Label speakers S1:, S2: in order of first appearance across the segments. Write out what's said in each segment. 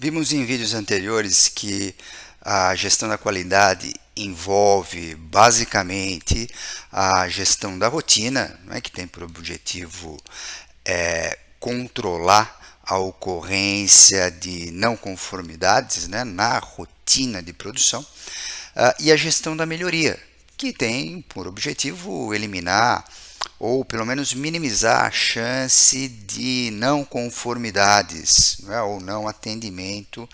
S1: Vimos em vídeos anteriores que a gestão da qualidade envolve basicamente a gestão da rotina, né, que tem por objetivo controlar a ocorrência de não conformidades, né, na rotina de produção, e a gestão da melhoria, que tem por objetivo eliminar ou pelo menos minimizar a chance de não conformidades, né, ou não atendimento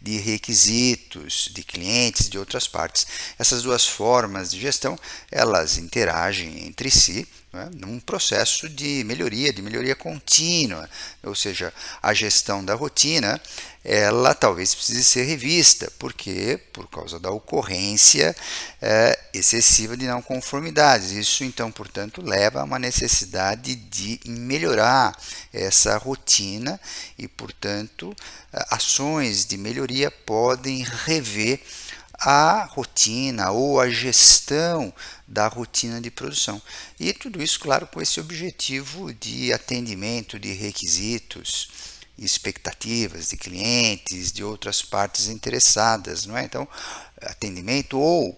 S1: de requisitos de clientes de outras partes. Essas duas formas de gestão, elas interagem entre si, né, num processo de melhoria contínua, ou seja, a gestão da rotina, ela talvez precise ser revista, porque por causa da ocorrência excessiva de não conformidades. Isso então, portanto, leva a uma necessidade de melhorar essa rotina e, portanto, ações de melhoria podem rever a rotina ou a gestão da rotina de produção. E tudo isso, claro, com esse objetivo de atendimento de requisitos, expectativas de clientes, de outras partes interessadas, não é? Então, atendimento ou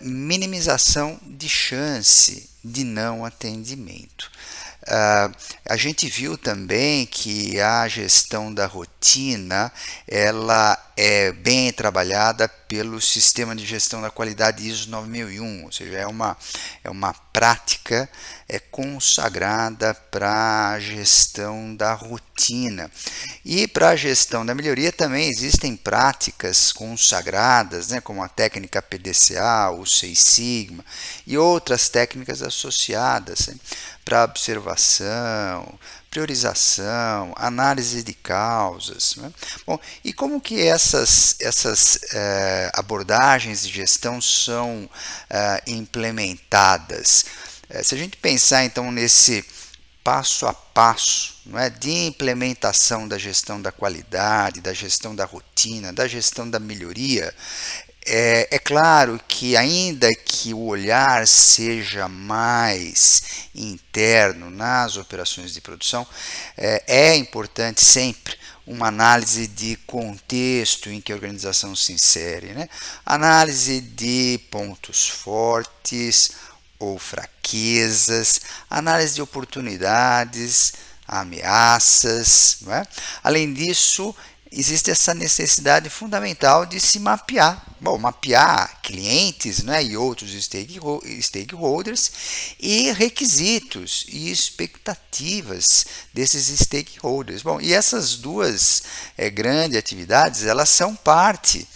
S1: minimização de chance de não atendimento. A gente viu também que a gestão da rotina ela é bem trabalhada pelo sistema de gestão da qualidade ISO 9001, ou seja, é uma prática consagrada para a gestão da rotina. E para a gestão da melhoria também existem práticas consagradas, né, como a técnica PDCA, o Seis Sigma e outras técnicas associadas, né, para observação, priorização, análise de causas, né? Bom, e como que essas abordagens de gestão são implementadas? Se a gente pensar então nesse passo a passo, não é, de implementação da gestão da qualidade, da gestão da rotina, da gestão da melhoria, é claro que, ainda que o olhar seja mais interno nas operações de produção, é importante sempre uma análise de contexto em que a organização se insere, né? Análise de pontos fortes ou fraquezas, análise de oportunidades, ameaças, não é? Além disso, existe essa necessidade fundamental de se mapear. Bom, mapear clientes, né, e outros stakeholders e requisitos e expectativas desses stakeholders. Bom, e essas duas grandes atividades, elas são parte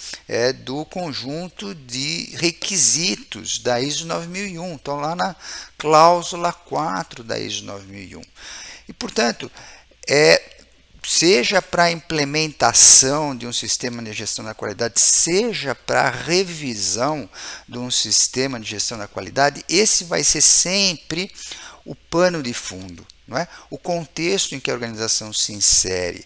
S1: do conjunto de requisitos da ISO 9001. Estão lá na cláusula 4 da ISO 9001. E, portanto, seja para a implementação de um sistema de gestão da qualidade, seja para a revisão de um sistema de gestão da qualidade, esse vai ser sempre o pano de fundo, não é? O contexto em que a organização se insere.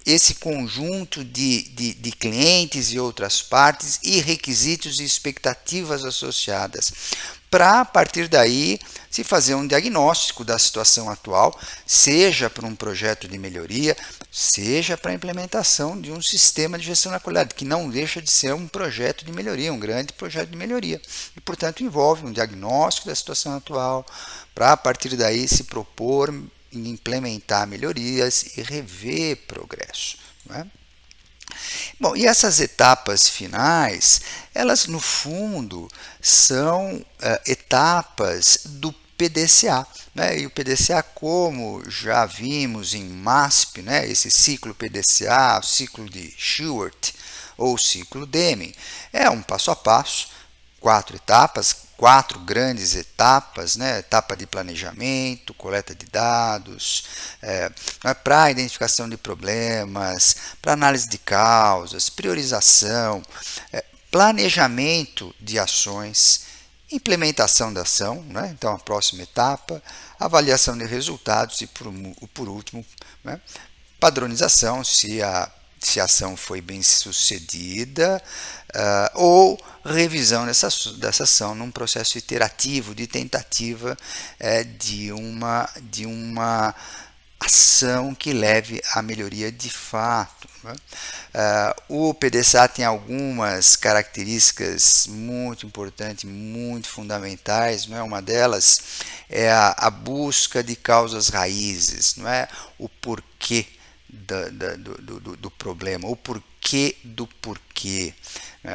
S1: Esse conjunto de clientes e outras partes e requisitos e expectativas associadas, para a partir daí se fazer um diagnóstico da situação atual, seja para um projeto de melhoria, seja para a implementação de um sistema de gestão da qualidade, que não deixa de ser um projeto de melhoria, um grande projeto de melhoria. E, portanto, envolve um diagnóstico da situação atual, para a partir daí se propor em implementar melhorias e rever progresso, não é? Bom, e essas etapas finais, elas no fundo são etapas do PDCA, né? E o PDCA, como já vimos em MASP, né? Esse ciclo PDCA, o ciclo de Shewhart ou ciclo Deming, é um passo a passo, 4 etapas, 4 grandes etapas, né? Etapa de planejamento, coleta de dados, para a identificação de problemas, para análise de causas, priorização, planejamento de ações, implementação da ação, né? Então a próxima etapa, avaliação de resultados e, por último, né, padronização, se a ação foi bem sucedida, ou revisão dessa ação num processo iterativo de tentativa de uma ação que leve à melhoria de fato, né? O PDCA tem algumas características muito importantes, muito fundamentais, não é? Uma delas é a busca de causas raízes, não é? O porquê do problema, o porquê do porquê.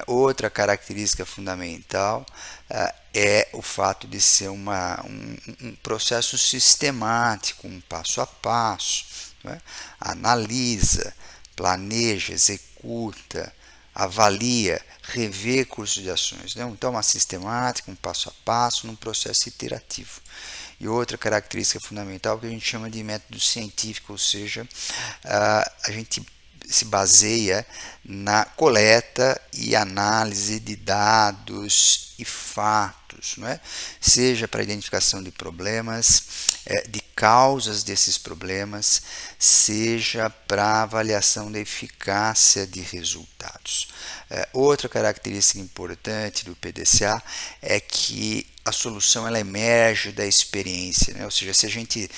S1: Outra característica fundamental é o fato de ser um processo sistemático, um passo a passo. Não é? Analisa, planeja, executa, avalia, revê curso de ações. Né? Então, uma sistemática, um passo a passo, num processo iterativo. E outra característica fundamental que a gente chama de método científico, ou seja, a gente se baseia na coleta e análise de dados e fatos, não é? Seja para identificação de problemas, de causas desses problemas, seja para avaliação da eficácia de resultados. Outra característica importante do PDCA é que a solução ela emerge da experiência, né? Ou seja, se a gente,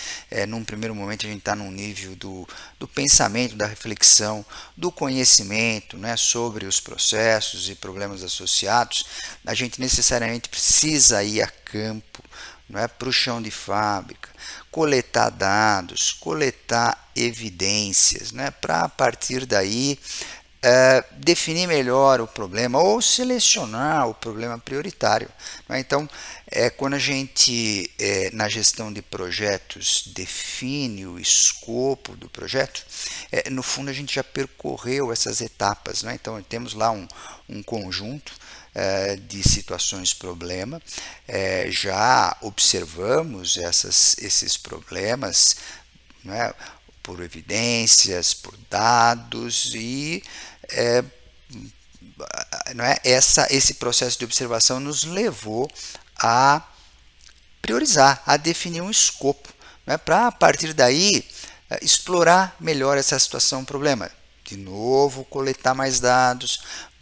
S1: num primeiro momento, a gente está num nível do pensamento, da reflexão, do conhecimento, né, sobre os processos e problemas associados, a gente necessariamente precisa ir a campo, não é, para o chão de fábrica, coletar dados, coletar evidências, né, para a partir daí definir melhor o problema ou selecionar o problema prioritário. Né? Então, quando a gente, na gestão de projetos, define o escopo do projeto, no fundo a gente já percorreu essas etapas. Né? Então, temos lá um conjunto de situações problema, já observamos esses problemas, né, por evidências, por dados e não é? Esse processo de observação nos levou a priorizar, a definir um escopo, né? Para a partir daí explorar melhor essa situação, problema. De novo, coletar mais dados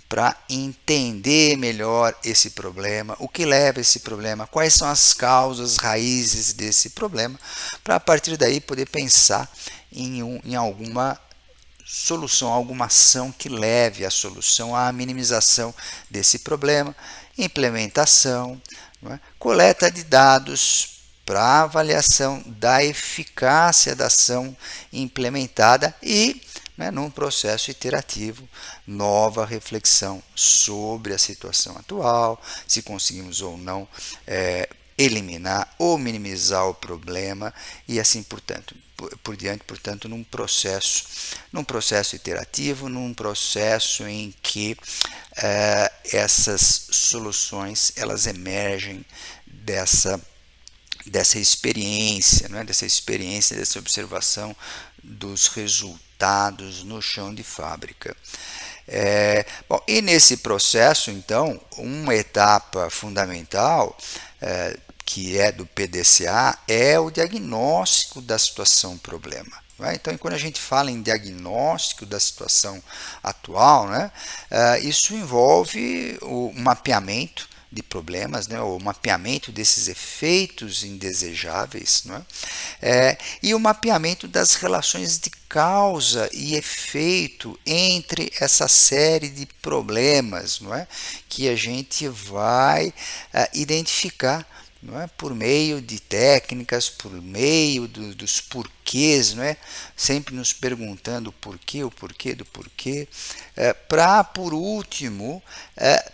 S1: para entender melhor esse problema, o que leva a esse problema, quais são as causas raízes desse problema, para a partir daí poder pensar em alguma solução, alguma ação que leve à solução, à minimização desse problema, implementação, não é? Coleta de dados para avaliação da eficácia da ação implementada e, né, num processo iterativo, nova reflexão sobre a situação atual, se conseguimos ou não eliminar ou minimizar o problema e assim por diante, portanto, num processo iterativo, num processo em que essas soluções elas emergem dessa experiência, não é? Dessa observação dos resultados no chão de fábrica. Bom, e nesse processo, então, uma etapa fundamental que é do PDCA é o diagnóstico da situação problema. Então, quando a gente fala em diagnóstico da situação atual, né, isso envolve o mapeamento de problemas, né, o mapeamento desses efeitos indesejáveis, não é? E o mapeamento das relações de causa e efeito entre essa série de problemas, não é, que a gente vai identificar, não é? Por meio de técnicas, por meio dos porquês, não é? Sempre nos perguntando o porquê do porquê, para, por último,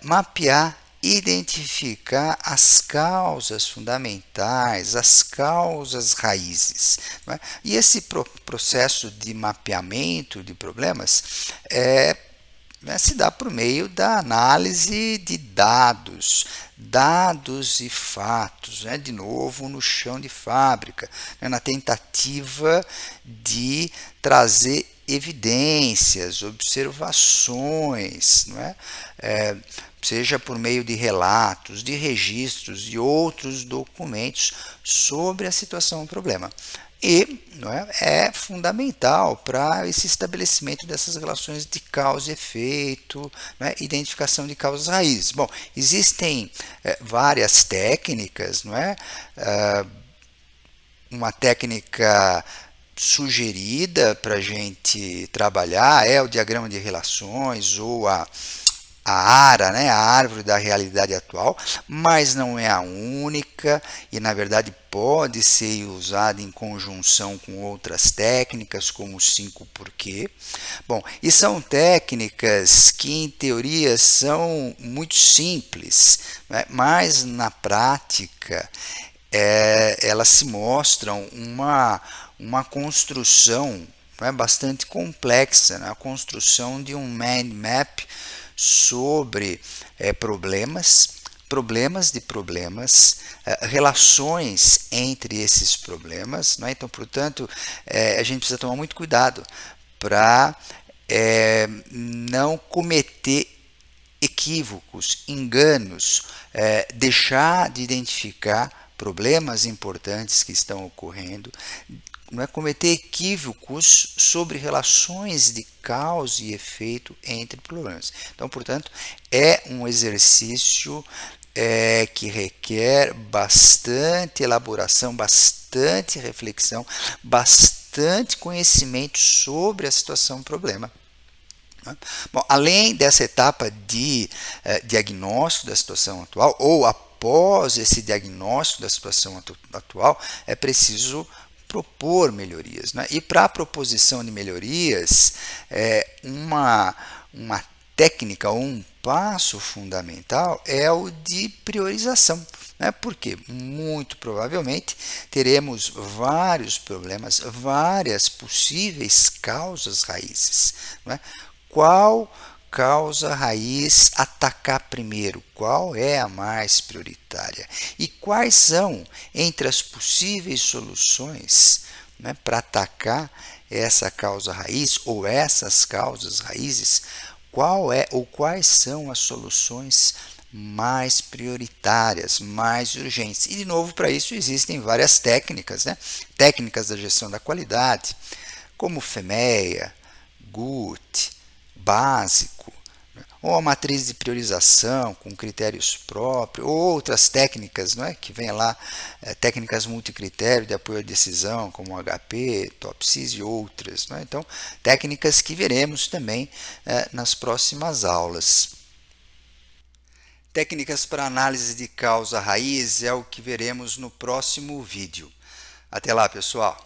S1: mapear, identificar as causas fundamentais, as causas raízes. Não é? E esse processo de mapeamento de problemas se dá por meio da análise de dados e fatos, né? De novo no chão de fábrica, né? Na tentativa de trazer evidências, observações, não é? Seja por meio de relatos, de registros e outros documentos sobre a situação do problema. E não é fundamental para esse estabelecimento dessas relações de causa e efeito, não é? Identificação de causas raízes. Bom, existem várias técnicas, não é? Uma técnica sugerida para a gente trabalhar é o diagrama de relações ou a ARA, né, a árvore da realidade atual, mas não é a única e na verdade pode ser usada em conjunção com outras técnicas como o 5 porquê. Bom, e são técnicas que em teoria são muito simples, né, mas na prática elas se mostram uma construção, né, bastante complexa, né, a construção de um mind map sobre problemas de problemas, relações entre esses problemas, né? Então, portanto, a gente precisa tomar muito cuidado para não cometer equívocos, enganos, deixar de identificar problemas importantes que estão ocorrendo, não é cometer equívocos sobre relações de causa e efeito entre problemas. Então, portanto, é um exercício que requer bastante elaboração, bastante reflexão, bastante conhecimento sobre a situação problema. Bom, além dessa etapa de diagnóstico da situação atual, ou após esse diagnóstico da situação atual, é preciso propor melhorias, né? E para a proposição de melhorias, uma técnica ou um passo fundamental é o de priorização, né? Porque muito provavelmente teremos vários problemas, várias possíveis causas raízes, né? Qual causa raiz atacar primeiro? Qual é a mais prioritária? E quais são, entre as possíveis soluções, né, para atacar essa causa raiz ou essas causas raízes, qual é ou quais são as soluções mais prioritárias, mais urgentes? E de novo, para isso existem várias técnicas, né? Técnicas da gestão da qualidade, como FEMEA, GUT, básico, né? Ou a matriz de priorização com critérios próprios, ou outras técnicas, não é? Que vem lá, técnicas multicritério de apoio à decisão, como o HP, TOPSIS e outras, não é? Então, técnicas que veremos também nas próximas aulas. Técnicas para análise de causa raiz é o que veremos no próximo vídeo. Até lá, pessoal!